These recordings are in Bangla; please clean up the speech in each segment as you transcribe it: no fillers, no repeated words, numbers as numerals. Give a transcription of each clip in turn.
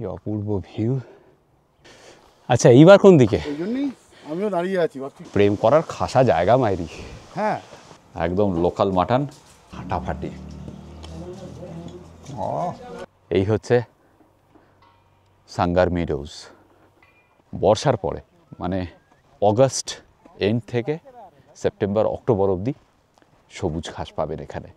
কি অপূর্ব ভিউ। আচ্ছা এইবার কোন দিকে? এই জন্যই আমিও দাঁড়িয়ে আছি ভাবছি। প্রেম করার খাসা জায়গা মাইরি। হ্যাঁ একদম লোকাল মাটন ফাটাফাটি। এই হচ্ছে সাঙ্গার মিডোজ। বর্ষার পরে মানে অগাস্ট এন্ড থেকে সেপ্টেম্বর অক্টোবর অবধি সবুজ ঘাস পাবেন এখানে।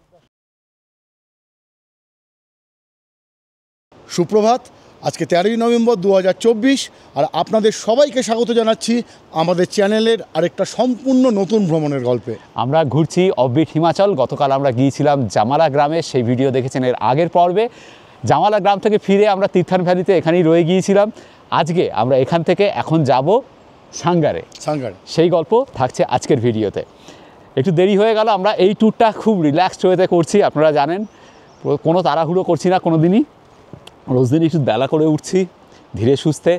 সুপ্রভাত, আজকে 13ই নভেম্বর 2024 আর আপনাদের সবাইকে স্বাগত জানাচ্ছি আমাদের চ্যানেলের আরেকটা সম্পূর্ণ নতুন ভ্রমণের গল্পে। আমরা ঘুরছি অফবিট হিমাচল। গতকাল আমরা গিয়েছিলাম জামালা গ্রামে, সেই ভিডিও দেখেছেন এর আগের পর্বে। জামালা গ্রাম থেকে ফিরে আমরা তীর্থান ভ্যালিতে এখানেই রয়ে গিয়েছিলাম। আজকে আমরা এখান থেকে এখন যাব সাঙ্গারে। সেই গল্প থাকছে আজকের ভিডিওতে। একটু দেরি হয়ে গেল, আমরা এই ট্যুরটা খুব রিল্যাক্সড ওয়েতে করছি, আপনারা জানেন। কোনো তাড়াহুড়ো করছি না কোনো দিনই, রোজ দিন একটু বেলা করে উঠছি, ধীরে সুস্থে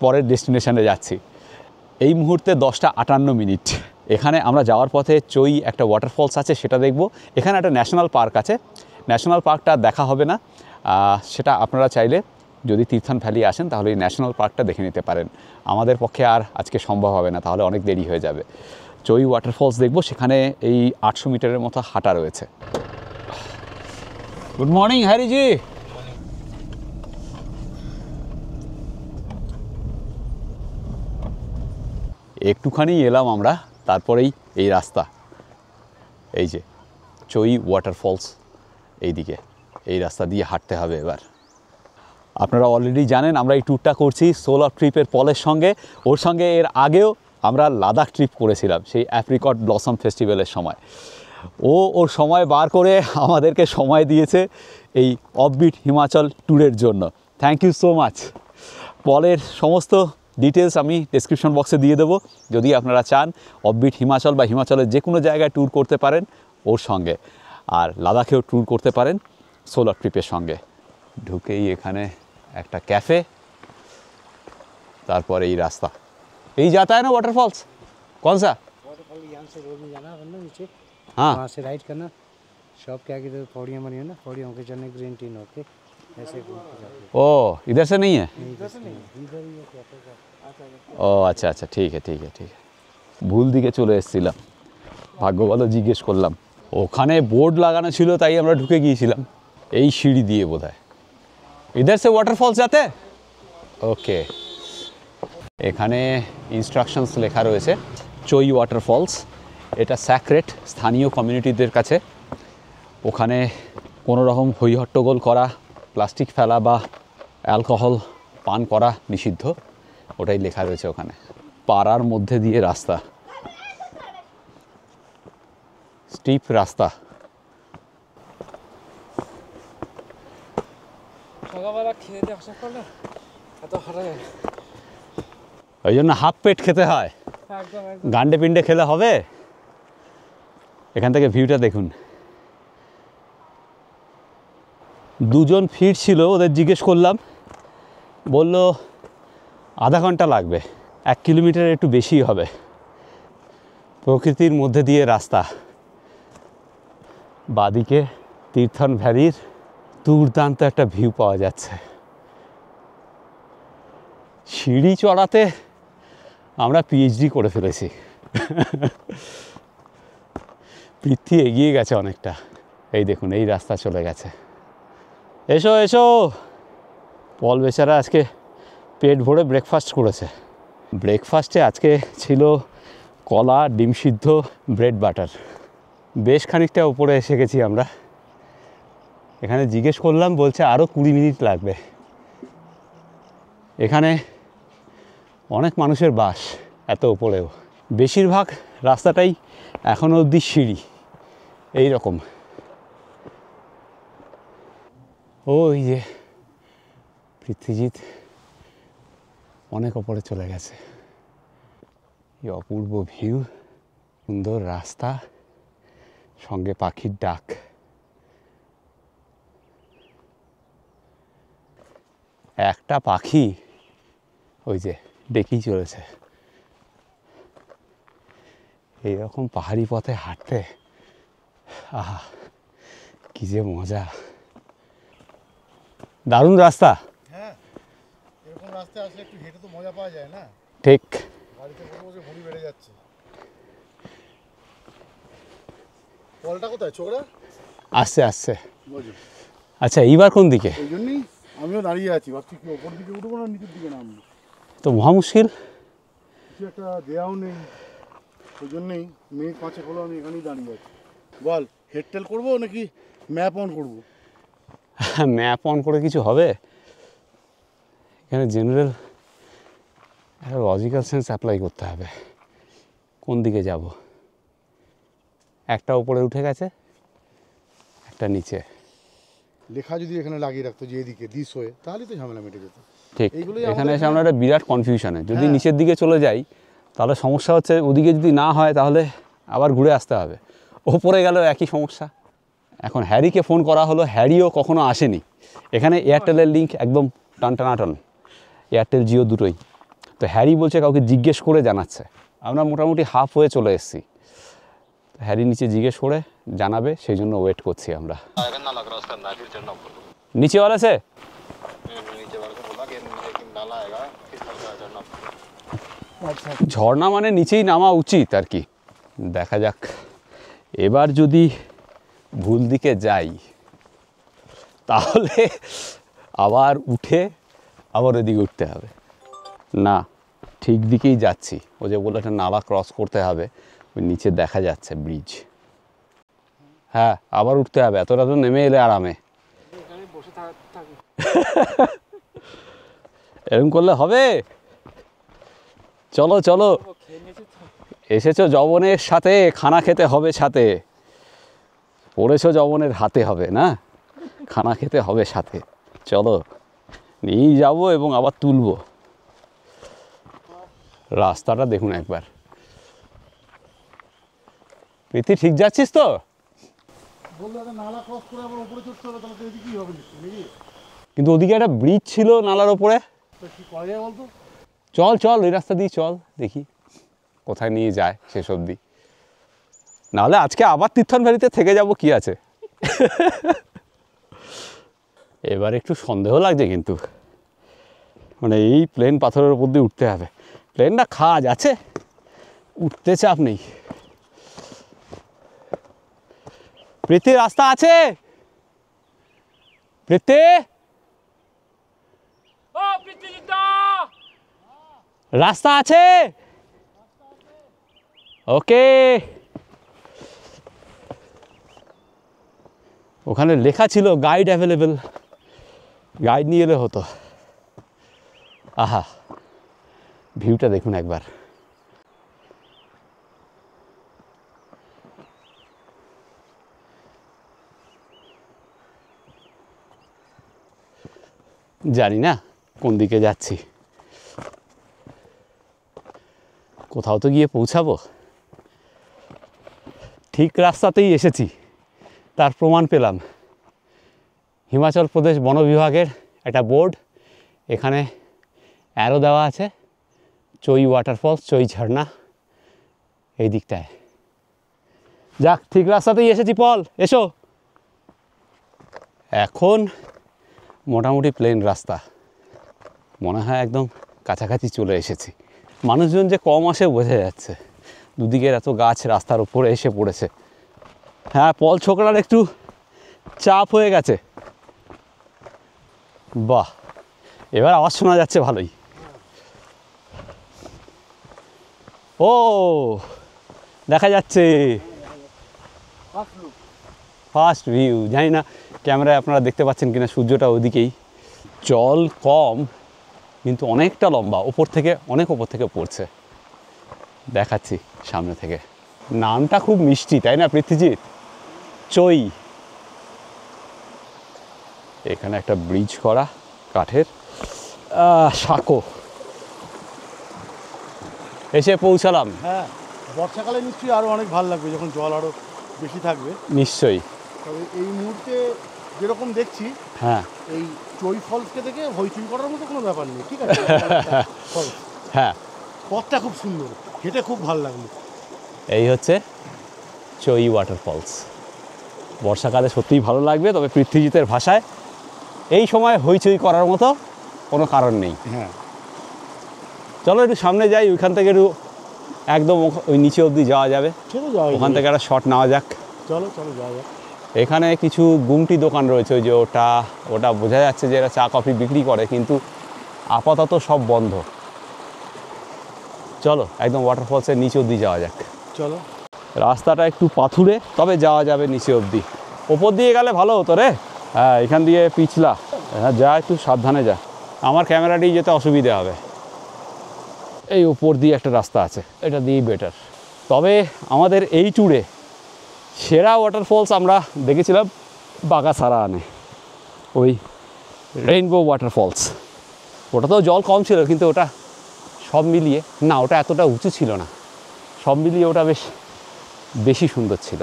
পরের ডেস্টিনেশনে যাচ্ছি। এই মুহূর্তে 10:58। এখানে আমরা যাওয়ার পথে চই একটা ওয়াটারফলস আছে, সেটা দেখব। এখানে একটা ন্যাশনাল পার্ক আছে, ন্যাশনাল পার্কটা দেখা হবে না, সেটা আপনারা চাইলে যদি তীর্থান ভ্যালি আসেন তাহলে এই ন্যাশনাল পার্কটা দেখে নিতে পারেন। আমাদের পক্ষে আর আজকে সম্ভব হবে না, তাহলে অনেক দেরি হয়ে যাবে। চই ওয়াটারফলস দেখব, সেখানে এই 800 মিটারের মতো হাঁটা রয়েছে। গুড মর্নিং হ্যারিজি। একটুখানি এলাম আমরা, তারপরেই এই রাস্তা, এই যে চই ওয়াটারফলস, এইদিকে এই রাস্তা দিয়ে হাঁটতে হবে এবার। আপনারা অলরেডি জানেন আমরা এই ট্যুরটা করছি সোলো ট্রিপের পলের সঙ্গে। ওর সঙ্গে এর আগেও আমরা লাদাখ ট্রিপ করেছিলাম সেই অ্যাপ্রিকট ব্লসম ফেস্টিভ্যালের সময়। ওর সময় বার করে আমাদেরকে সময় দিয়েছে এই অফবিট হিমাচল ট্যুরের জন্য। Thank you so much. পলের সমস্ত ডিটেলস আমি ডেসক্রিপশন বক্সে দিয়ে দেবো, যদি আপনারা চান অফবিট হিমাচল বা হিমাচলের যে কোনো জায়গায় ট্যুর করতে পারেন ওর সঙ্গে, আর লাদাখেও ট্যুর করতে পারেন সোলো ট্রিপের সঙ্গে। ঢুকেই এখানে একটা ক্যাফে, তারপর এই রাস্তা। এই जाता है ना वाटरफॉल्स? कौन सा? वाटरफॉल यहाँ से रोड में जाना है ना नीचे, हाँ वहाँ से राइट करना, शॉप के आगे तो पौड़ियाँ बनी है ना, पौड़ियों के चलने ग्रीन टी होके ऐसे घूम के जाते हैं। ओ इधर से नहीं है? इधर से नहीं, इधर ही है कैफे का। ও আচ্ছা আচ্ছা, ঠিক আছে ঠিক আছে ঠিক আছে। ভুল দিকে চলে এসেছিলাম, ভাগ্য ভালো জিজ্ঞেস করলাম। ওখানে বোর্ড লাগানো ছিল তাই আমরা ঢুকে গিয়েছিলাম এই সিঁড়ি দিয়ে বোধহয়। ইধার সে ওয়াটারফলস যাতে? ওকে, এখানে ইনস্ট্রাকশনস লেখা রয়েছে চই ওয়াটারফলস। এটা স্যাক্রেট স্থানীয় কমিউনিটিদের কাছে। ওখানে কোনো রকম হইহট্টগোল করা, প্লাস্টিক ফেলা বা অ্যালকোহল পান করা নিষিদ্ধ, ওটাই লেখা রয়েছে ওখানে। পাড়ার মধ্যে দিয়ে রাস্তা, স্টিপ রাস্তা। সকালবেলা খেয়ে দিয়ে আসার পর না এত হাঁটা যায় না। ওই জন্য হাফ পেট খেতে হয়, একদম গান্ডে পিন্ডে খেলে হবে। এখান থেকে ভিউটা দেখুন। দুজন ফিরছিল, ওদের জিজ্ঞেস করলাম, বলল আধা ঘন্টা লাগবে, 1 কিলোমিটার একটু বেশি হবে। প্রকৃতির মধ্যে দিয়ে রাস্তা, বাদিকে তীর্থন ভ্যালির দুর্দান্ত একটা ভিউ পাওয়া যাচ্ছে। সিঁড়ি চড়াতে আমরা পিএইচডি করে ফেলেছি। পৃথ্বী এগিয়ে গেছে অনেকটা। এই দেখুন এই রাস্তা চলে গেছে। এসো এসো। পল বেচারা আজকে পেট ভরে ব্রেকফাস্ট করেছে। ব্রেকফাস্টে আজকে ছিল কলা, ডিম সিদ্ধ, ব্রেড বাটার। বেশ খানিকটা উপরে এসে গেছি আমরা। এখানে জিজ্ঞেস করলাম, বলছে আরও 20 মিনিট লাগবে। এখানে অনেক মানুষের বাস, এত উপরেও। বেশিরভাগ রাস্তাটাই এখনও অবধি সিঁড়ি এই রকম। ওই যে পৃথ্বীজিৎ অনেক ওপরে চলে গেছে। এই অপূর্ব ভিউ, সুন্দর রাস্তা, সঙ্গে পাখির ডাক। একটা পাখি ওই যে ডেকেই চলেছে। এইরকম পাহাড়ি পথে হাঁটতে আহা কি যে মজা। দারুণ রাস্তা। রাস্তায় আসলে একটু হেঁটে তো মজা পাওয়া যায় না, ঠিক। গাড়িতে বসে বসে ভুঁড়ি বেড়ে যাচ্ছে। কলটা কোথায় ছোকরা? আসছে আসছে। বুঝো, আচ্ছা এইবার কোন দিকে? এই জন্যই আমিও দাঁড়িয়ে আছি, ভাবছি কি ওপর দিকে উঠবো না নিচের দিকে নামবো, তো মহা মুশকিল। কিছু একটা দেয়াও নেই, ওই জন্যই মিনিট 5 হলো আমি এখানেই দাঁড়িয়ে আছি। বল, হেডটেল করবো নাকি ম্যাপ অন করবো? ম্যাপ অন করে কিছু হবে? এখানে জেনারেল একটা লজিক্যাল সেন্স অ্যাপ্লাই করতে হবে। কোন দিকে যাব? একটা উপরে উঠে গেছে, একটা নিচে। লেখা যদি এখানে লাগিয়ে রাখতো যে এদিকে দিস হয়ে, তাহলেই তো ঝামেলা মিটে যেত। ঠিক, এইগুলোই এখানে আমাদের এসে আমরা একটা বিরাট কনফিউশনে। যদি হ্যাঁ। নিচের দিকে চলে যাই তাহলে সমস্যা হচ্ছে, ওদিকে যদি না হয় তাহলে আবার ঘুরে আসতে হবে। ওপরে গেল একই সমস্যা। এখন হ্যারিকে ফোন করা হলো, হ্যারিও কখনো আসেনি। এখানে এয়ারটেলের লিঙ্ক একদম টানটানাটন, এয়ারটেল জিও দুটোই। তো হ্যারি বলছে কাউকে জিজ্ঞেস করে জানাচ্ছে। আমরা মোটামুটি হাফ হয়ে চলে এসেছি। হ্যারি নিচে জিজ্ঞেস করে জানাবে, সেই জন্য ওয়েট করছি আমরা। नाला क्रॉस करना है फिर चढ़ना ऊपर। নিচে वाला से नीचे वाले को बोला कि एक नाला आएगा फिर चढ़ना ऊपर। ঝর্ণা মানে নিচেই নামা উচিত আর কি। দেখা যাক, এবার যদি ভুল দিকে যাই তাহলে আবার উঠে আবার ওদিকে উঠতে হবে। না, ঠিক দিকেই যাচ্ছি। ও যে বললো একটা নালা ক্রস করতে হবে, ওই নিচে দেখা যাচ্ছে ব্রিজ। হ্যাঁ, আবার উঠতে হবে। এতটা তো নেমে এলে আরামে। এরকম করলে হবে? চলো চলো, এসেছো যবনের সাথে, খানা খেতে হবে সাথে। পড়েছো যবনের হাতে হবে না, খানা খেতে হবে সাথে। চলো, নিয়ে যাবো এবং আবার তুলবো। রাস্তাটা দেখুন একবার। প্রীতি, ঠিক যাচ্ছিস তো? বললো একটা নালা ক্রস করে আবার উপরে চড়তে হবে, তাহলে তো এদিকেই হবে নাকি? কিন্তু ওদিকে একটা ব্রিজ ছিল নালার ওপরে। তো কি করা যায় বলতো? চল চল, ওই রাস্তা দিয়ে চল, দেখি কোথায় নিয়ে যায় শেষ অবধি। নাহলে আজকে আবার তীর্থন ভ্যালিতে থেকে যাব, কি আছে। এবার একটু সন্দেহ লাগছে কিন্তু, মানে এই প্লেন পাথরের উপর দিয়ে উঠতে হবে। প্লেনটা খাজ আছে, উঠতে চাপ নেই। প্রীতি, রাস্তা আছে? প্রীতি, রাস্তা আছে? ওকে। ওখানে লেখা ছিল গাইড অ্যাভেলেবেল, গাইড নিয়ে এলে হতো। আহা, ভিউটা দেখুন একবার। জানি না কোন দিকে যাচ্ছি, কোথাও তো গিয়ে পৌঁছাবো। ঠিক রাস্তাতেই এসেছি, তার প্রমাণ পেলাম। হিমাচল প্রদেশ বন বিভাগের একটা বোর্ড, এখানে অ্যারো দেওয়া আছে, চৈ ওয়াটারফলস, চৈ ঝর্ণা এই দিকটায়। যাক, ঠিক রাস্তাতেই এসেছি। পল, এসো। এখন মোটামুটি প্লেন রাস্তা, মনে হয় একদম কাছাকাছি চলে এসেছি। মানুষজন যে কম আসে বোঝা যাচ্ছে, দুদিকের এত গাছ রাস্তার উপরে এসে পড়েছে। হ্যাঁ, পল ছোকরার একটু চাপ হয়ে গেছে। বাহ, এবার আওয়াজ শোনা যাচ্ছে ভালোই। ও, দেখা যাচ্ছে ফার্স্ট ভিউ। জানি না ক্যামেরায় আপনারা দেখতে পাচ্ছেন কিনা, সূর্যটা ওদিকেই। জল কম কিন্তু অনেকটা লম্বা, ওপর থেকে, অনেক ওপর থেকে পড়ছে। দেখাচ্ছি সামনে থেকে। নামটা খুব মিষ্টি, তাই না পৃথ্বীজিৎ? চৈ। এখানে একটা ব্রিজ করা কাঠের, সাঁকো। এসে পৌঁছালাম। হ্যাঁ, বর্ষাকালে নিশ্চয়ই আরও অনেক ভালো লাগবে, যখন জল আরও বেশি থাকবে। নিশ্চয়ই। তবে এই মুহূর্তে যেরকম দেখছি, হ্যাঁ এই চৈ ফলসকে দেখে হইচই করার মতো কোনো ব্যাপার নেই, ঠিক আছে? ফলস, হ্যাঁ, পথটা খুব সুন্দর, হেঁটে খুব ভালো লাগলো। এই হচ্ছে চৈ ওয়াটারফলস। বর্ষাকালে সত্যিই ভালো লাগবে, তবে পৃথ্বীজিতের ভাষায় এই সময় হইচই করার মতো কোনো কারণ নেই। হ্যাঁ, চলো একটু সামনে যাই, ওইখান থেকে একটু একদম ওই নিচে অবধি যাওয়া যাবে, চলো যাওয়া ওখান থেকে একটা শট নেওয়া যাক। চলো চলো যাওয়া যাক। এখানে কিছু গুমটি দোকান রয়েছে, ওই যে ওটা বোঝা যাচ্ছে যে এরা চা কফি বিক্রি করে, কিন্তু আপাতত সব বন্ধ। চলো একদম ওয়াটারফলসের নিচে অবধি যাওয়া যাক। চলো। রাস্তাটা একটু পাথুরে, তবে যাওয়া যাবে নিচে অবধি। ওপর দিয়ে গেলে ভালো হতো রে। হ্যাঁ, এখান দিয়ে পিছলা। হ্যাঁ, যা একটু সাবধানে যা, আমার ক্যামেরাটি যেতে অসুবিধে হবে। এই ওপর দিয়ে একটা রাস্তা আছে, এটা দিয়েই বেটার। তবে আমাদের এই ট্যুরে সেরা ওয়াটারফলস আমরা দেখেছিলাম বাগাসারানে, ওই রেইনবো ওয়াটারফলস। ওটাতেও জল কম ছিল, কিন্তু ওটা সব মিলিয়ে না, ওটা এতটা উঁচু ছিল না, সব মিলিয়ে ওটা বেশি সুন্দর ছিল।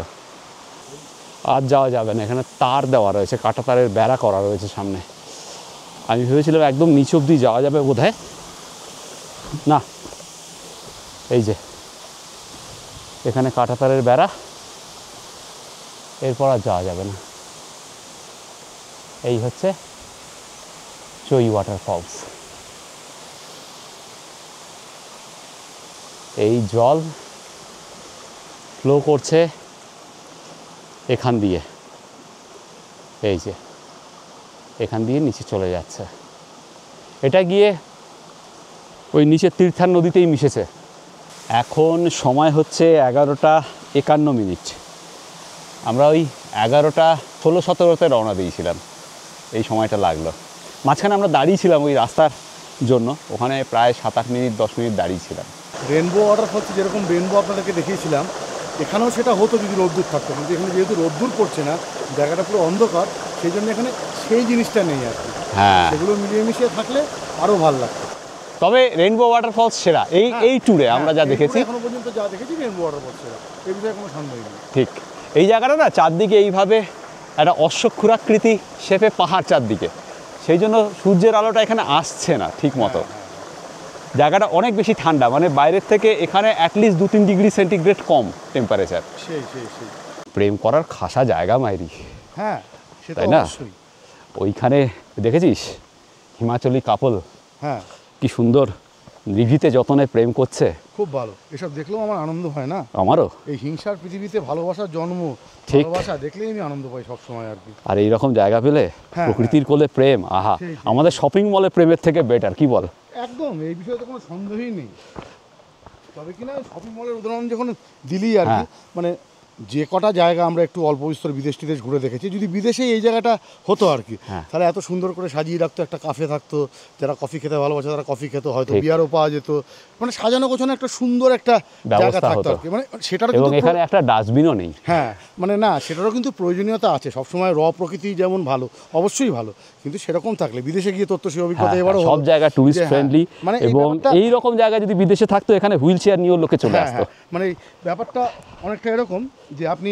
আর যাওয়া যাবে না, এখানে তার দেওয়া রয়েছে, কাঁটা তারের বেড়া করা রয়েছে সামনে। আমি ভেবেছিলাম একদম নিচে অবধি যাওয়া যাবে বোধহয়, না এই যে এখানে কাঁটা তারের বেড়া, এরপর আর যাওয়া যাবে না। এই হচ্ছে চই ওয়াটারফলস। এই জল ফ্লো করছে এখান দিয়ে, এই যে এখান দিয়ে নিচে চলে যাচ্ছে। এটা গিয়ে ওই নিচে তীর্থার নদীতেই মিশেছে। এখন সময় হচ্ছে 11:51। আমরা ওই 11:16-17 রওনা দিয়েছিলাম, এই সময়টা লাগলো। মাঝখানে আমরা দাঁড়িয়েছিলাম ওই রাস্তার জন্য, ওখানে প্রায় 7-8 মিনিট 10 মিনিট দাঁড়িয়েছিলাম। রেনবো ওয়াটারফলসে যেরকম রেনবো আপনাদেরকে দেখিয়েছিলাম, এখানেও সেটা হতো যদি রোদ্দুর থাকতো, কিন্তু এখানে যেহেতু রোদ্দুর পড়ছে না, জায়গাটা পুরো অন্ধকার, সেই জন্য এখানে সেই জিনিসটা নেই আর কি। হ্যাঁ, সেগুলো মিলিয়ে মিশিয়ে থাকলে আরও ভালো লাগতো। তবে রেইনবো ওয়াটারফলস সেরা এই ট্যুরে আমরা যা দেখেছি, এখনো পর্যন্ত যা দেখেছি রেনবো ওয়াটারফলস সেরা, এই বিষয়ে কোনো সন্দেহ নেই। ঠিক এই জায়গাটা না চারদিকে এইভাবে একটা অশ্বক্ষুরাকৃতি শেপে পাহাড় চারদিকে, সেই জন্য সূর্যের আলোটা এখানে আসছে না ঠিক মতো। জায়গাটা অনেক বেশি ঠান্ডা, মানে বাইরের থেকে এখানে অ্যাটলিস্ট 2-3 ডিগ্রি সেন্টিগ্রেড কম টেম্পারেচার। সেই প্রেম করার খাসা জায়গা মাইরি, হ্যাঁ সেটা তাই না? অবশ্যই। ওইখানে দেখেছিস হিমাচলি কাপল, হ্যাঁ কি সুন্দর নিভিতে যতনে প্রেম করছে। খুব ভালো, এসব দেখলেও আমার আনন্দ হয় না। আমারও। এই হিংসার পৃথিবীতে ভালোবাসার জন্ম, ঠিক। ভালোবাসা দেখলেই আমি আনন্দ পাই সবসময় আর কি। আর এইরকম জায়গা পেলে হ্যাঁ, প্রকৃতির কোলে প্রেম, আহা, সেই। আমাদের শপিং মলে প্রেমের থেকে বেটার, কি বল? একদম, এই বিষয়ে তো কোনো সন্দেহই নেই। তবে কিনা শপিং মলের উদাহরণ যখন দিলি আর কি, হ্যাঁ। মানে যে কটা জায়গা আমরা একটু অল্প বিস্তর বিদেশ টিদেশ ঘুরে দেখেছি, যদি বিদেশে এই জায়গাটা হতো আর কি, হ্যাঁ। তাহলে এত সুন্দর করে সাজিয়ে রাখতো, একটা কাফে থাকতো, যারা কফি খেতে ভালোবাসে তারা কফি খেত, হয়তো ঠিক। বিয়ারও পাওয়া যেত, মানে সাজানো গোছানো একটা সুন্দর একটা জায়গা ব্যবস্থা থাকতো হতো। আর কি। মানে সেটারও এবং কিন্তু এখানে একটা ডাস্টবিনও নেই। হ্যাঁ, মানে না সেটারও কিন্তু প্রয়োজনীয়তা আছে। সবসময় প্রকৃতি যেমন ভালো, অবশ্যই ভালো, কিন্তু সেরকম থাকলে বিদেশে গিয়ে তোর তো সেই অভিজ্ঞতা হ্যাঁ, এবারও সব হলো জায়গা টুরিস্ট যে হ্যাঁ, ফ্রেন্ডলি, মানে এই এবং ব্যাপারটা- এই রকম জায়গায় যদি বিদেশে থাকতো, এখানে হুইল চেয়ার নিয়েও লোকে চলে হ্যাঁ, আসতো। হ্যাঁ, মানে এই ব্যাপারটা অনেকটা এরকম যে আপনি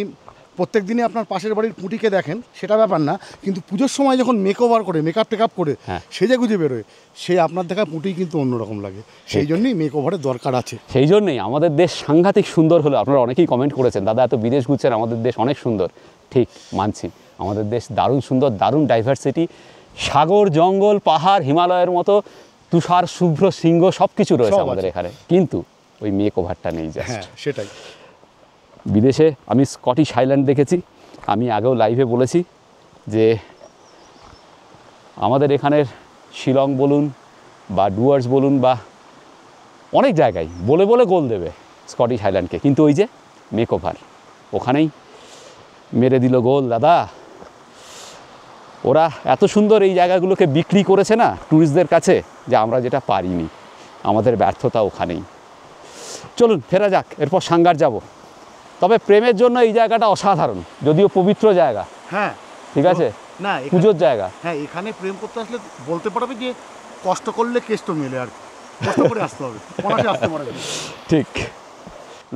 প্রত্যেক দিনে আপনার পাশের বাড়ির পুঁটিকে দেখেন, সেটা ব্যাপার না, কিন্তু পুজোর সময় যখন মেকওভার করে, মেকআপ টেকআপ করে হ্যাঁ। সেজে গুজে বেরোয়, সে আপনার দেখা পুঁটি কিন্তু অন্যরকম লাগে। সেই জন্যই মেকওভারের দরকার আছে। সেই জন্যই আমাদের দেশ সাংঘাতিক সুন্দর হলো। আপনারা অনেকেই কমেন্ট করেছেন, দাদা এত বিদেশ ঘুরছেন, আমাদের দেশ অনেক সুন্দর। ঠিক মানছি, আমাদের দেশ দারুণ সুন্দর, দারুণ ডাইভার্সিটি, সাগর, জঙ্গল, পাহাড়, হিমালয়ের মতো তুষার, শুভ্র সিংহ সব কিছু রয়েছে সব আমাদের আছে। এখানে, কিন্তু ওই মেকওভারটা নেই জাস্ট। হ্যাঁ, সেটাই। বিদেশে আমি স্কটিশ হাইল্যান্ড দেখেছি, আমি আগেও লাইভে বলেছি যে আমাদের এখানের শিলং বলুন বা ডুয়ার্স বলুন বা অনেক জায়গায় বলে বলে গোল দেবে স্কটিশ হাইল্যান্ডকে, কিন্তু ওই যে মেকওভার ওখানেই মেরে দিল গোল দাদা। ওরা এত সুন্দর এই জায়গাগুলোকে বিক্রি করেছে না ট্যুরিস্টদের কাছে, যে আমরা যেটা পারিনি, আমাদের ব্যর্থতা ওখানেই। চলুন ফেরা যাক, এরপর সাঙ্গার যাব। তবে প্রেমের জন্য এই জায়গাটা অসাধারণ, যদিও পবিত্র জায়গা, হ্যাঁ, ঠিক আছে, না পুজোর জায়গা। হ্যাঁ, এখানে প্রেম করতে আসলে বলতে পারবে যে কষ্ট করলে কেষ্ট মেলে আর কি, কষ্ট করে আসতে হবে, অনাসে আসতে পারবে না। ঠিক,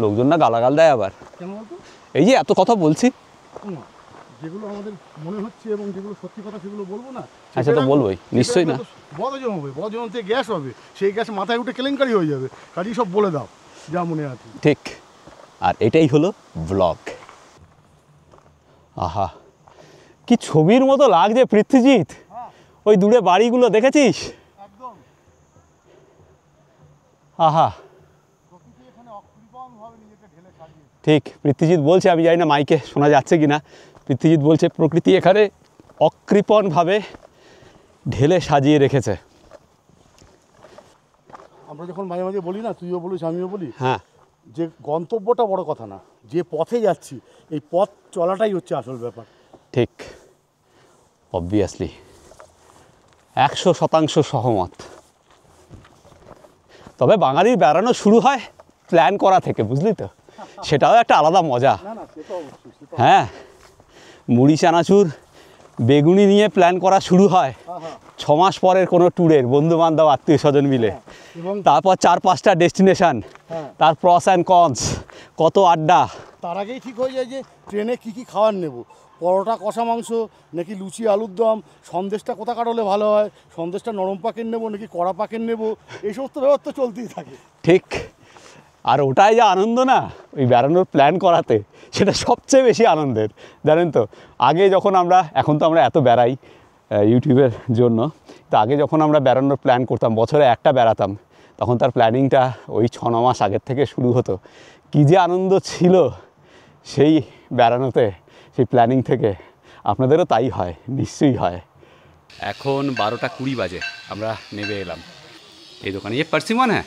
লোকজন না গালাগাল দেয় আবার, কেন বলতো? এই যে এত কথা বলছি। না, যেগুলো আমাদের মনে হচ্ছে এবং যেগুলো সত্যি কথা সেগুলো বলবো না। আচ্ছা, তো বলবোই, নিশ্চয়ই না। বদহজম হবে, বদহজম থেকে গ্যাস হবে, সেই গ্যাস মাথায় উঠে কেলেঙ্কারি হয়ে যাবে। কাজেই সব বলে দাও যা মনে আছে। ঠিক, আর এটাই হলো ব্লগ। আহা, কি ছবির মতো লাগছে পৃথ্বীজিৎ, ওই দূরে বাড়িগুলো দেখেছিস? একদম আহা ঠিক পৃথ্বীজিৎ বলছে, আমি জানি না মাইকে শোনা যাচ্ছে কি না, পৃথ্বীজিৎ বলছে প্রকৃতি এখানে অকৃপণভাবে ঢেলে সাজিয়ে রেখেছে। আমরা যখন মাঝে মাঝে বলি না, তুইও বলিস আমিও বলি, হ্যাঁ যে গন্তব্যটা বড় কথা না, যে পথে যাচ্ছি এই পথ চলাটাই হচ্ছে আসল ব্যাপার। ঠিক, অবভিয়াসলি 100% সহমত। তবে বাঙালির বেড়ানো শুরু হয় প্ল্যান করা থেকে, বুঝলি তো, সেটাও একটা আলাদা মজা। না না, সে তো অবশ্যই। হ্যাঁ, মুড়ি চানাচুর বেগুনি নিয়ে প্ল্যান করা শুরু হয় 6 মাস পরের কোনো ট্যুরের, বন্ধু বান্ধব আত্মীয় স্বজন মিলে, এবং তারপর 4-5টা ডেস্টিনেশন, তার প্রস অ্যান্ড কনস, কত আড্ডা। তার আগেই ঠিক হয়ে যায় যে ট্রেনে কী কী খাবার নেব, পরোটা কষা মাংস নাকি লুচি আলুর দম, সন্দেশটা কোথাকার হলে ভালো হয়, সন্দেশটা নরম পাকের নেব নাকি কড়া পাকের নেব, এই সমস্ত ব্যাপার তো চলতেই থাকে। ঠিক, আর ওটাই যে আনন্দ না ওই বেড়ানোর প্ল্যান করাতে, সেটা সবচেয়ে বেশি আনন্দের, জানেন তো। আগে যখন আমরা, এখন তো আমরা এত বেড়াই ইউটিউবের জন্য, তো আগে যখন আমরা বেড়ানোর প্ল্যান করতাম, বছরে একটা বেড়াতাম, তখন তার প্ল্যানিংটা ওই 6-9 মাস আগের থেকে শুরু হতো। কী যে আনন্দ ছিল সেই বেড়ানোতে, সেই প্ল্যানিং থেকে। আপনাদেরও তাই হয়, নিশ্চয়ই হয়। এখন 12টা 20 বাজে, আমরা নেমে এলাম এই দোকানে। ये परसिमन है,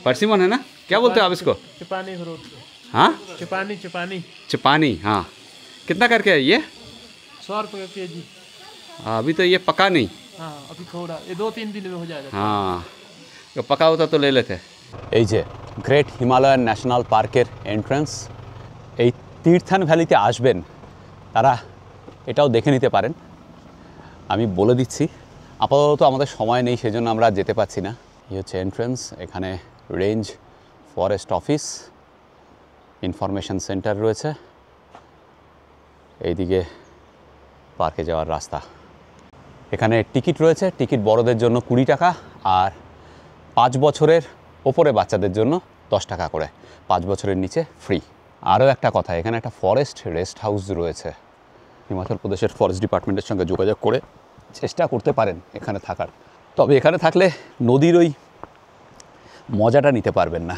परसिमन है ना, क्या बोलते हैं आप इसको? चिपानी फ्रूट। हाँ, चिपानी चिपानी चिपानी। हाँ, कितना करके है ये? 100 रुपये केजी। अभी तो ये पका नहीं। हाँ अभी थोड़ा, ये 2-3 दिन में हो जाएगा। हाँ, तो पका होता तो ले लेते। এই যে গ্রেট হিমালয়ান ন্যাশনাল পার্কের এন্ট্রান্স, এই তীর্থান ভ্যালিতে আসবেন তারা এটাও দেখে নিতে পারেন। আমি বলে দিচ্ছি, আপাতত আমাদের সময় নেই, সেজন্য আমরা যেতে পারছি না। এই হচ্ছে এন্ট্রান্স, এখানে range forest office, information centre রয়েছে, এইদিকে পার্কে যাওয়ার রাস্তা। এখানে টিকিট রয়েছে, টিকিট বড়দের জন্য 20 টাকা, আর 5 বছরের ওপরে বাচ্চাদের জন্য 10 টাকা করে, 5 বছরের নিচে ফ্রি। আরও একটা কথা, এখানে একটা ফরেস্ট রেস্ট হাউস রয়েছে। হিমাচল প্রদেশের ফরেস্ট ডিপার্টমেন্টের সঙ্গে যোগাযোগ করে চেষ্টা করতে পারেন এখানে থাকার। তবে এখানে থাকলে নদীর ওই মজাটা নিতে পারবেন না।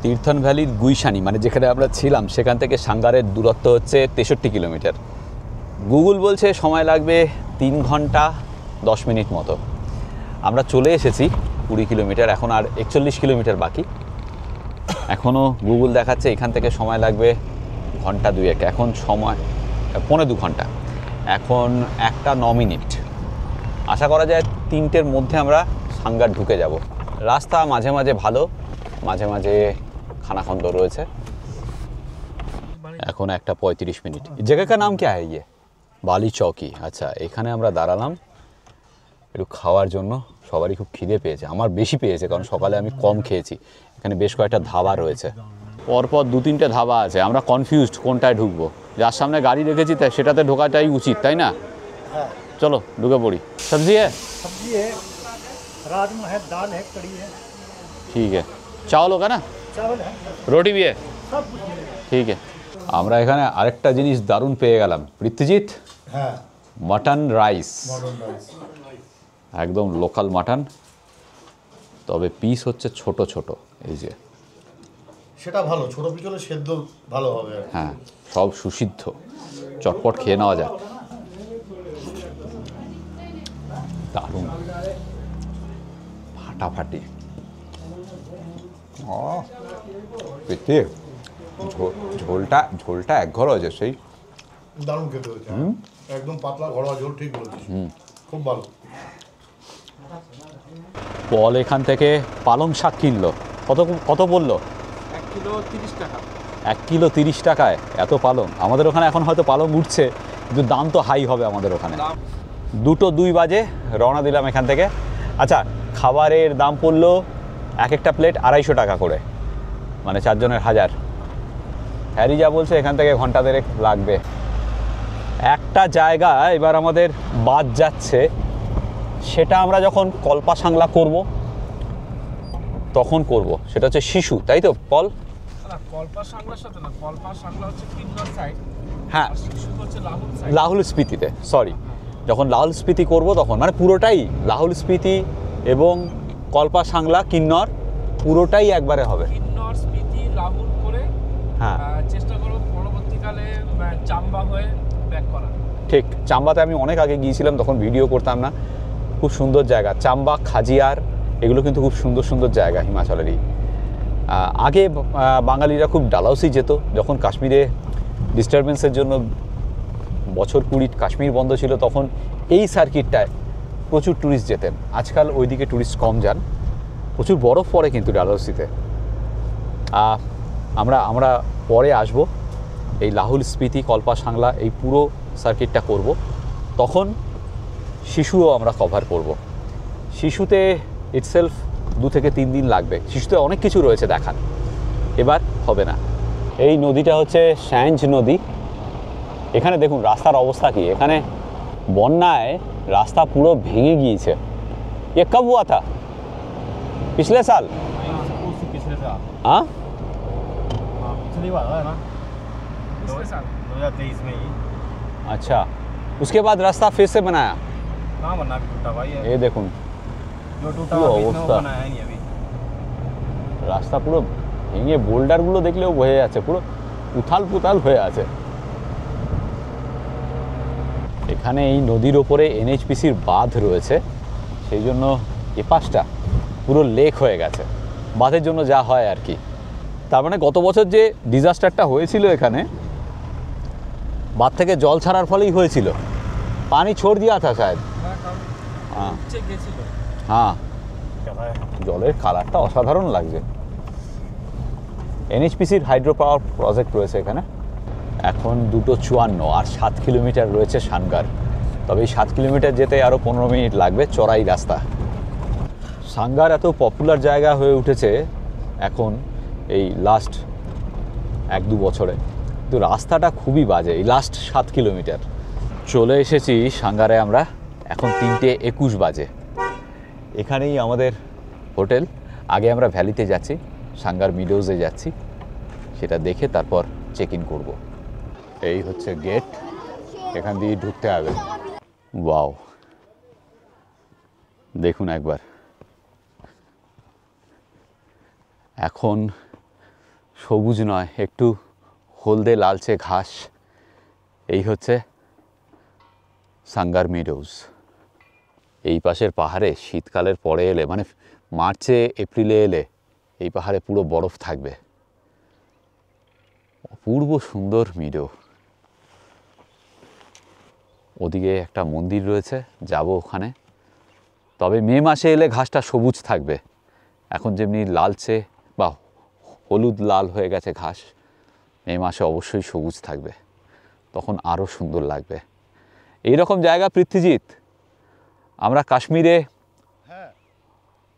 তীর্থন ভ্যালির গুইশানি, মানে যেখানে আমরা ছিলাম, সেখান থেকে সাঙ্গারের দূরত্ব হচ্ছে 63 কিলোমিটার। গুগল বলছে সময় লাগবে 3 ঘন্টা 10 মিনিট মতো। আমরা চলে এসেছি 20 কিলোমিটার, এখন আর 41 কিলোমিটার বাকি। এখনও গুগল দেখাচ্ছে এখান থেকে সময় লাগবে ঘন্টা 2-1, এখন সময় 2.25 ঘন্টা, এখন 1:09 মিনিট। আশা করা যায় 3টের মধ্যে আমরা সাঙ্গার ঢুকে যাব। রাস্তা মাঝে মাঝে ভালো, মাঝে মাঝে খানাখন্দ রয়েছে। এখন 1:35 মিনিট। জায়গা কা নাম क्या है ये? বালি চৌকি। আচ্ছা, এখানে আমরা দাঁড়ালাম একটু খাওয়ার জন্য। সবারই খুব খিদে পেয়েছে, আমার বেশি পেয়েছে কারণ সকালে আমি কম খেয়েছি। এখানে বেশ কয়েকটা ধাবা রয়েছে, পরপর 2-3টে ধাবা আছে। আমরা কনফিউজড কোনটায় ঢুকবো, যার সামনে গাড়ি রেখেছি তাই সেটাতে ঢোকাটাই উচিত, তাই না? চলো ঢুকে পড়ি। সবজি है? सब्जी है, राजमा है, दाल है, कड़ी है, ठीक है। चावल होगा ना? चावल है, रोटी भी है? सब कुछ मिलेगा। ঠিক আছে। আমরা এখানে আরেকটা জিনিস দারুণ পেয়ে গেলাম পৃথ্বীজিৎ, হ্যাঁ, মাটন রাইস, মটন রাইস। একদম লোকাল মাটন, তবে পিস হচ্ছে ছোট ছোট। এই যে, সেটা ভালো, ছোট পিছলে সেদ্ধ ভালো হবে। হ্যাঁ, সব সুসিদ্ধ, চটপট খেয়ে নেওয়া যাক। দারুণ, ফাটাফাটি। পেতে ঝোলটা এক ঘর হয়েছে, সেই দারুণ খেতে হয়েছে, একদম পাতলা ঘরোয়া ঝোল, ঠিক বলেছিস, খুব ভালো। পল এখান থেকে পালং শাক কিনলো, কত বললো? 1 কিলো 30 টাকা। 1 কিলো 30 টাকায় এত পালং? আমাদের ওখানে এখন হয়তো পালং উঠছে, কিন্তু দাম তো হাই হবে আমাদের ওখানে। 2:02 বাজে রওনা দিলাম এখান থেকে। আচ্ছা, খাবারের দাম পড়লো এক একটা প্লেট 250 টাকা করে, মানে 4 জনের 1000। হ্যারি যা বলছে এখান থেকে ঘন্টা 1.5 লাগবে। একটা জায়গা এবার আমাদের বাদ যাচ্ছে, সেটা আমরা যখন কল্পাসাংলা করব তখন করব। সেটা হচ্ছে শিশু, তাই তো পল? না, কল্পা সাংলার সাথে না, কল্পা সাংলা হচ্ছে কিন্নর সাইড, হ্যাঁ, শিশু হচ্ছে লাহুল সাইড। লাহুল স্পিতিতে, সরি, যখন লাহুল স্পিতি করব তখন, মানে পুরোটাই লাহুল স্পিতি এবং কল্পা সাংলা কিন্নর পুরোটাই একবারে হবে। কিন্নর স্পিতি লাহুল করে হ্যাঁ চেষ্টা করব পরবর্তীকালে চাম্বা হয়ে ব্যাক করা। ঠিক, চাম্বাতে আমি অনেক আগে গিয়েছিলাম, তখন ভিডিও করতাম না। খুব সুন্দর জায়গা চাম্বা, খাজিয়ার, এগুলো কিন্তু খুব সুন্দর সুন্দর জায়গা হিমাচলেরই। আগে বাঙালিরা খুব ডালাউসি যেত, যখন কাশ্মীরে ডিস্টারবেন্সের জন্য বছর 20 কাশ্মীর বন্ধ ছিল, তখন এই সার্কিটটায় প্রচুর ট্যুরিস্ট যেতেন। আজকাল ওইদিকে ট্যুরিস্ট কম যান, প্রচুর বরফ পড়ে কিন্তু ডালাউসিতে। আমরা পরে আসব, এই লাহুল স্পিতি কল্পা সাংলা এই পুরো সার্কিটটা করব, তখন শিশুও আমরা কভার করব। শিশুতে ইটসেলফ 2 থেকে 3 দিন লাগবে, শিশুতে অনেক কিছু রয়েছে দেখার, এবার হবে না। এই নদীটা হচ্ছে স্যাঞ্জ নদী। এখানে দেখুন রাস্তার অবস্থা কি, এখানে বন্যায় রাস্তা পুরো ভেঙে গিয়েছে। ये कब हुआ था? पिछले साल? पिछले साल हाँ पिछली बार है ना पिछले साल 2023 में ही। अच्छा, उसके बाद रास्ता फिर से बनाया। कहाँ बनना अभी टूटा भाई ये देखুন जो टूटा পুরো हुआ बीच में वो অবস্থা। बनाया नहीं अभी। রাস্তা পুরো ভেঙে, বোল্ডারগুলো দেখলেও বয়ে যাচ্ছে, পুরো উথাল পুথাল হয়ে আছে। এখানে এই নদীর ওপরে এনএইচপিসির বাঁধ রয়েছে, সেই জন্য এপাশটা পুরো লেক হয়ে গেছে, বাঁধের জন্য যা হয় আর কি। তার মানে গত বছর যে ডিজাস্টারটা হয়েছিল এখানে, বাঁধ থেকে জল ছাড়ার ফলেই হয়েছিল। পানি ছোড় দিয়া থা শায়দ। হ্যাঁ গেছিল। হ্যাঁ, জলের কালারটা অসাধারণ লাগছে। এনএইচপিসির হাইড্রো পাওয়ার প্রজেক্ট রয়েছে এখানে। এখন 2:54 আর 7 কিলোমিটার রয়েছে সানগার। তবে এই 7 কিলোমিটার যেতে আরও 15 মিনিট লাগবে, চড়াই রাস্তা। সাঙ্গার এত পপুলার জায়গা হয়ে উঠেছে এখন এই লাস্ট 1-2 বছরে, কিন্তু রাস্তাটা খুবই বাজে। এই লাস্ট 7 কিলোমিটার চলে এসেছি সাঙ্গারে আমরা, এখন 3:21 বাজে। এখানেই আমাদের হোটেল। আগে আমরা ভ্যালিতে যাচ্ছি, সাঙ্গার মিডোজে যাচ্ছি, সেটা দেখে তারপর চেক ইন করবো। এই হচ্ছে গেট, এখান দিয়ে ঢুকতে হবে। ওয়াও, দেখুন একবার, এখন সবুজ নয়, একটু হলদে লালচে ঘাস। এই হচ্ছে সাঙ্গার মিডোজ। এই পাশের পাহাড়ে শীতকালের পরে এলে, মানে মার্চে এপ্রিলে এলে এই পাহাড়ে পুরো বরফ থাকবে। অপূর্ব সুন্দর মিডো। ওদিকে একটা মন্দির রয়েছে, যাব ওখানে। তবে মে মাসে এলে ঘাসটা সবুজ থাকবে, এখন যেমনি লালচে বা হলুদ লাল হয়ে গেছে ঘাস, মে মাসে অবশ্যই সবুজ থাকবে, তখন আরও সুন্দর লাগবে। এই রকম জায়গা পৃথ্বীজিৎ আমরা কাশ্মীরে, হ্যাঁ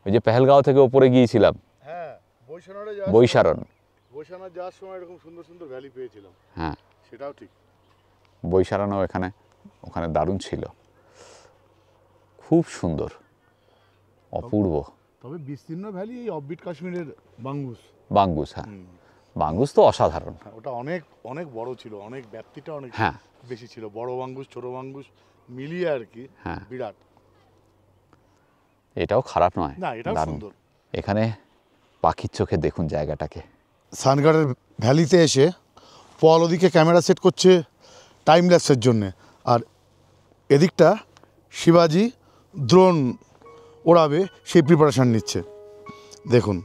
ওই যে পেহেলগাঁও থেকে ওপরে গিয়েছিলাম, হ্যাঁ বৈশারণ, বৈশানাথ যাওয়ার সময় এরকম সুন্দর সুন্দর ভ্যালি পেয়েছিলাম। হ্যাঁ সেটাও ঠিক। বৈশারণও ওখানে দারুণ ছিল, খুব সুন্দর, অপূর্ব। তবে বিস্তীর্ণ ভ্যালি এই অফবিট কাশ্মীরের বাঙ্গুস। বাঙ্গুস, হ্যাঁ বাঙ্গুস তো অসাধারণ। ওটা অনেক অনেক বড় ছিল, অনেক ব্যাপ্তিটা অনেক হ্যাঁ বেশি ছিল, বড় বাঙ্গুস ছোট বাঙ্গুস মিলিয়ে আর কি। হ্যাঁ বিরাট। এটাও খারাপ নয়, না এটাও দারুণ। সুন্দর। এখানে পাখির চোখে দেখুন জায়গাটাকে। সানগারের ভ্যালিতে এসে পল ওদিকে ক্যামেরা সেট করছে টাইম ল্যাপসের জন্যে, আর এদিকটা শিবাজি ড্রোন ওড়াবে সেই প্রিপারেশান নিচ্ছে, দেখুন।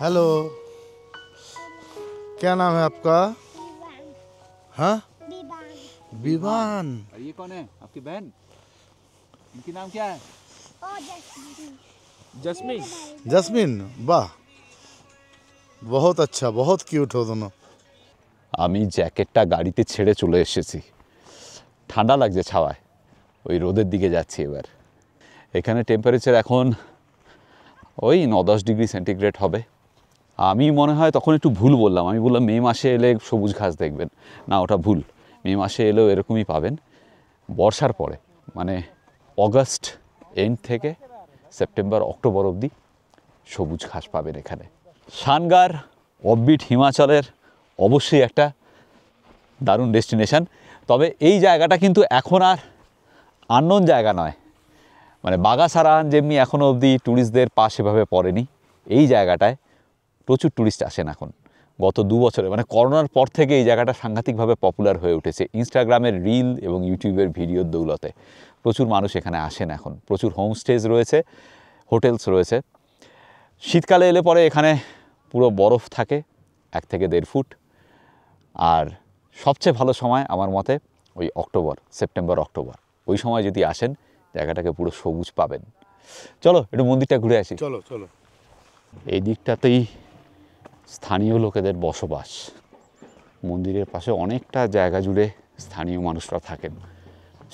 हेलो, क्या नाम है आपका? हाँ, विवान। और ये कौन है? आपकी बहन? इनकी नाम क्या है? जस्मीन जस्मिन, वाह, बहुत अच्छा, बहुत কিউট हो दोनों। আমি জ্যাকেটটা গাড়িতে ছেড়ে চলে এসেছি, ঠান্ডা লাগছে ছাওয়ায়, ওই রোদের দিকে যাচ্ছি এবার। এখানে টেম্পারেচার এখন ওই 9-10 ডিগ্রি সেন্টিগ্রেড হবে। আমি মনে হয় তখন একটু ভুল বললাম, আমি বললাম মে মাসে এলে সবুজ ঘাস দেখবেন, না ওটা ভুল। মে মাসে এলেও এরকমই পাবেন, বর্ষার পরে মানে অগাস্ট এন্ড থেকে সেপ্টেম্বর অক্টোবর অবধি সবুজ ঘাস পাবেন এখানে। সানগার অফবিট হিমাচলের অবশ্যই একটা দারুণ ডেস্টিনেশন। তবে এই জায়গাটা কিন্তু এখন আর আননোন জায়গা নয়, মানে বাগাসারান যেমনি এখনও অবধি ট্যুরিস্টদের পা সেভাবে পড়েনি, এই জায়গাটায় প্রচুর ট্যুরিস্ট আসেন এখন। গত 2 বছরে মানে করোনার পর থেকে এই জায়গাটা সাংঘাতিকভাবে পপুলার হয়ে উঠেছে। ইনস্টাগ্রামের রিল এবং ইউটিউবের ভিডিওর দৌলতে প্রচুর মানুষ এখানে আসেন এখন। প্রচুর হোমস্টেজ রয়েছে, হোটেলস রয়েছে। শীতকালে এলে পরে এখানে পুরো বরফ থাকে 1 থেকে 1.5 ফুট। আর সবচেয়ে ভালো সময় আমার মতে ওই সেপ্টেম্বর অক্টোবর, ওই সময় যদি আসেন জায়গাটাকে পুরো সবুজ পাবেন। চলো একটু মন্দিরটা ঘুরে আসি। চলো চলো। এই দিকটাতেই স্থানীয় লোকেদের বসবাস। মন্দিরের পাশে অনেকটা জায়গা জুড়ে স্থানীয় মানুষরা থাকেন।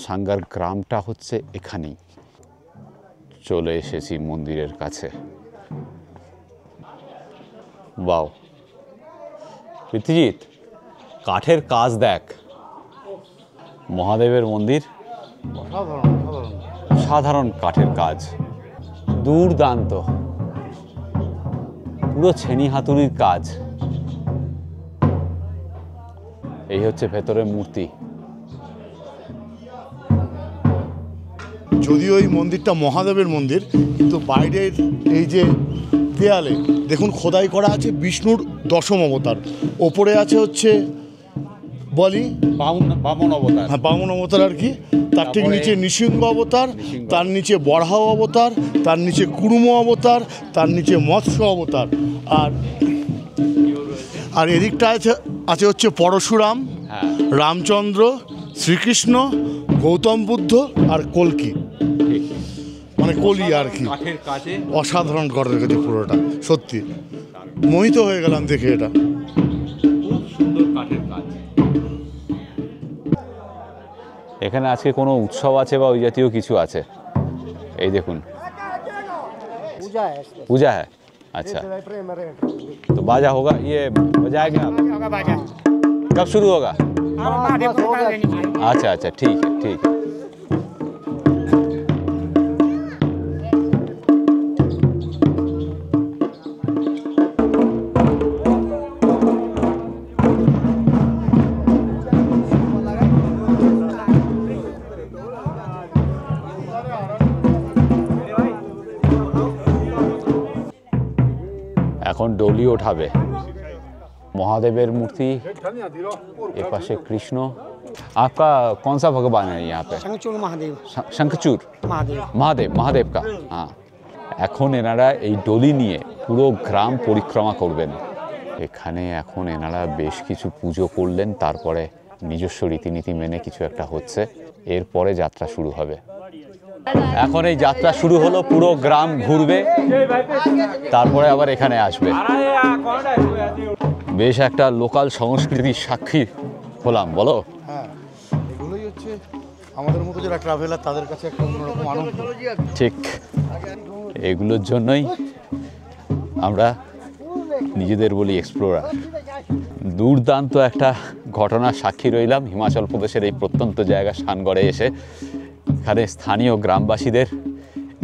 সাঙ্গার গ্রামটা হচ্ছে এখানেই। চলে এসেছি মন্দিরের কাছে। বাও পৃথ্বীজিৎ, কাঠের কাজ দেখ, মহাদেবের মন্দির, সাধারণ কাঠের কাজ, দুর্দান্ত, পুরো ছেনি হাতুড়ির কাজ। এই হচ্ছে ভেতরের মূর্তি। যদিও এই মন্দিরটা মহাদেবের মন্দির, কিন্তু বাইরের এই যে দেয়ালে দেখুন খোদাই করা আছে বিষ্ণুর 10ম অবতার। ওপরে আছে হচ্ছে বলি বামন অবতার। হ্যাঁ, বামন অবতার আর কি। তার ঠিক তারপরে নিচে নৃসিংহ অবতার, নৃসিংহ। তার নিচে বরাহ অবতার, তার নিচে কুর্ম অবতার, তার নিচে মৎস্য অবতার। আর এদিকটা আছে হচ্ছে পরশুরাম, হ্যাঁ, রামচন্দ্র, শ্রীকৃষ্ণ, গৌতম বুদ্ধ আর কল্কি, ঠিক। মানে কলি আর কি। কাঠের কাজে অসাধারণ করে রেখেছে পুরোটা, সত্যি মোহিত হয়ে গেলাম দেখে এটা। খুব সুন্দর কাঠের কাজ। এখানে আজকে কোনো উৎসব আছে বা ওই জাতীয় কিছু আছে? এই দেখুন, पूजा है पूजा है। अच्छा, तो बाजा होगा, ये बजाएंगे आप? कब शुरू होगा? अच्छा अच्छा, ठीक है ठीक है। এখন ডলি ওঠাবে। महादेवेर मूर्ति, एक पासे कृष्ण। आपका कौन सा भगवान है यहाँ पे? शंखचूड़ महादेव। शंखचूड़ महादेव महादेव का। हाँ, এখন এনারা এই ডলি নিয়ে পুরো গ্রাম পরিক্রমা করবেন। এখানে এখন এনারা বেশ কিছু পুজো করলেন, তারপরে নিজস্ব রীতিনীতি মেনে কিছু একটা হচ্ছে, এরপরে যাত্রা শুরু হবে। এখন এই যাত্রা শুরু হলো, পুরো গ্রাম ঘুরবে, তারপরে আবার এখানে আসবে। বেশ একটা লোকাল সংস্কৃতির সাক্ষী হলাম, বলো? হ্যাঁ, এগুলোই হচ্ছে আমাদের মতো যারা ট্রাভেলার তাদের কাছে একটা অন্যরকম আনন্দ। ঠিক, এগুলোর জন্যই আমরা নিজেদের বলি এক্সপ্লোরার। দুর্দান্ত একটা ঘটনার সাক্ষী রইলাম হিমাচল প্রদেশের এই প্রত্যন্ত জায়গা সানগড়ে এসে। এখানে স্থানীয় গ্রামবাসীদের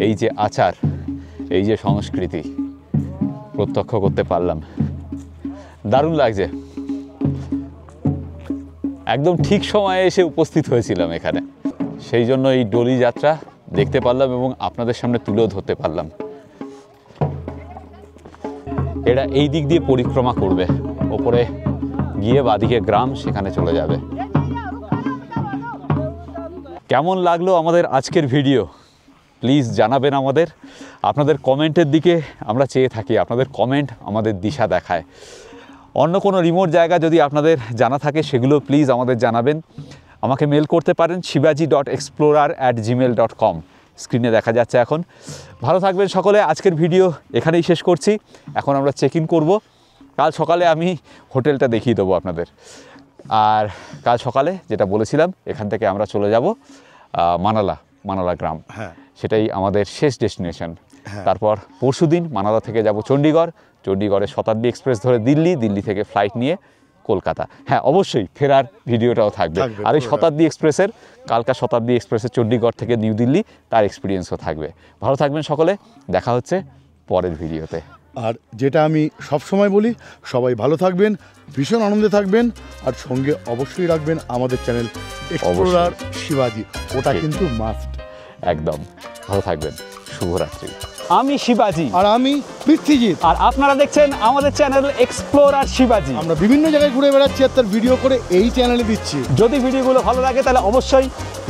এই যে আচার, এই যে সংস্কৃতি প্রত্যক্ষ করতে পারলাম, দারুণ লাগছে। একদম ঠিক সময়ে এসে উপস্থিত হয়েছিলাম এখানে, সেই জন্য এই ডলি যাত্রা দেখতে পারলাম এবং আপনাদের সামনে তুলেও ধরতে পারলাম। এরা এই দিক দিয়ে পরিক্রমা করবে, ওপরে গিয়ে বাদিকে গ্রাম, সেখানে চলে যাবে। কেমন লাগলো আমাদের আজকের ভিডিও প্লিজ জানাবেন আমাদের। আপনাদের কমেন্টের দিকে আমরা চেয়ে থাকি, আপনাদের কমেন্ট আমাদের দিশা দেখায়। অন্য কোনো রিমোট জায়গা যদি আপনাদের জানা থাকে সেগুলো প্লিজ আমাদের জানাবেন। আমাকে মেল করতে পারেন shivaji.explorer@gmail.com, স্ক্রিনে দেখা যাচ্ছে এখন। ভালো থাকবেন সকলে। আজকের ভিডিও এখানেই শেষ করছি। এখন আমরা চেক ইন করবো। কাল সকালে আমি হোটেলটা দেখিয়ে দেবো আপনাদের। আর কাল সকালে যেটা বলেছিলাম, এখান থেকে আমরা চলে যাব মানালা গ্রাম। হ্যাঁ, সেটাই আমাদের শেষ ডেস্টিনেশন। তারপর পরশুদিন মানালা থেকে যাব চণ্ডীগড়, চণ্ডীগড়ে শতাব্দী এক্সপ্রেস ধরে দিল্লি, দিল্লি থেকে ফ্লাইট নিয়ে কলকাতা। হ্যাঁ, অবশ্যই ফেরার ভিডিওটাও থাকবে। আর এই শতাব্দী এক্সপ্রেসের, কালকার শতাব্দী এক্সপ্রেসের চণ্ডীগড় থেকে নিউ দিল্লি, তার এক্সপিরিয়েন্সও থাকবে। ভালো থাকবেন সকলে, দেখা হচ্ছে পরের ভিডিওতে। আর যেটা আমি সবসময় বলি, সবাই ভালো থাকবেন, ভীষণ আনন্দে থাকবেন, আর সঙ্গে অবশ্যই রাখবেন আমাদের চ্যানেল এক্সপ্লোরার শিবাজি, ওটা ঠিক। কিন্তু মাস্ট। একদম ভালো থাকবেন। শুভরাত্রি। আমি শিবাজি, আর আমি পৃথ্বীজিৎ। আর আপনারা দেখছেন আমাদের চ্যানেল এক্সপ্লোরার শিবাজি। আমরা বিভিন্ন জায়গায় ঘুরে বেড়াচ্ছি আর তার ভিডিও করে এই চ্যানেলে দিচ্ছি। যদি ভিডিওগুলো ভালো লাগে তাহলে অবশ্যই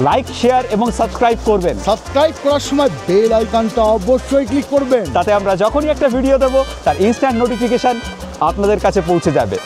লাইক, শেয়ার এবং সাবস্ক্রাইব করবেন। সাবস্ক্রাইব করার সময় বেল আইকনটা অবশ্যই ক্লিক করবেন, তাতে আমরা যখনই একটা ভিডিও দেবো তার ইনস্ট্যান্ট নোটিফিকেশান আপনাদের কাছে পৌঁছে যাবে।